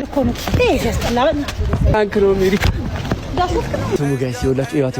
ማኔር እኮ ነው ያስጠላበና አንክሮ ሜሪ ስሙ ጋይስ ይኸውላችሁ ይዋት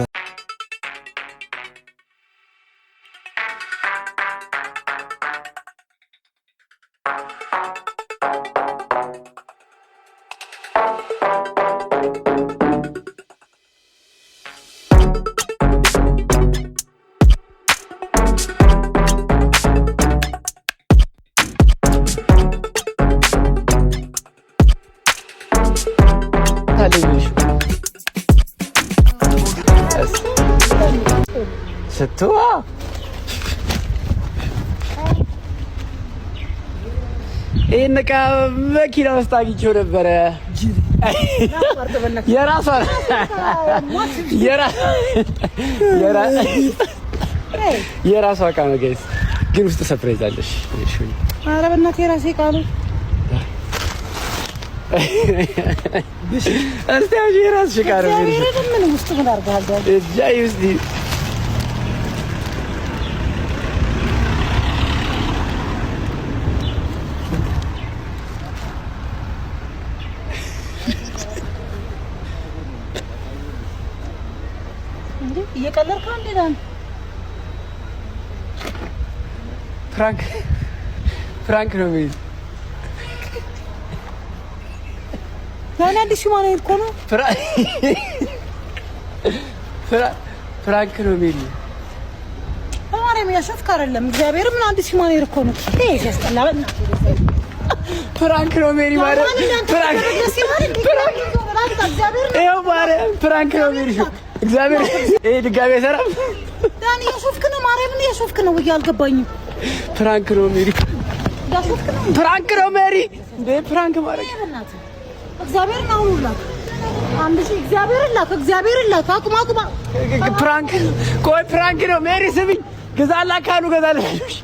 ስትዋ ይሄን ዕቃ መኪና ውስጥ አግኝቼው ነበረ። የራሷ ዕቃ ነው ጋይስ፣ ግን ውስጥ ሰርፕራይዝ አለሽ። ኧረ በእናትህ የራሴ ዕቃ ነው። እስቲ አውጪ የራስሽ ዕቃ ነው። ምን ውስጥ ምን አድርገሃል? እጃይ ውስጥ እየቀለድክ ነው እንዴ? ዳን ፍራንክ ነው የሚል ታና አዲስ ማኔር እኮ ነው። ፍራንክ ነው የሚል ማርያም ያሸፍክ አይደለም። እግዚአብሔር ምን አዲስ ማኔር እኮ ነው ያስጠላበና ፍራንክ ነው ሜሪ ማለት ፍራንክ ይኸው ማርያም ፍራንክ ነው ሜሪ እግዚአብሔር ይሄ ድጋሜ ሰራም ዳኒ ያሸፍክ ነው። ማርያም ነው ያሸፍክ ነው ወይ አልገባኝም። ፍራንክ ነው ሜሪ ያሸፍክ ነው። ፍራንክ ነው ሜሪ እንዴ ፍራንክ ማድረግ እግዚአብሔር ነው ሁላ አንድ ሺህ እግዚአብሔር ላክ አቁማ ፍራንክ ቆይ ፍራንክ ነው ሜሪ ስብኝ ገዛላ ካሉ ገዛለሽ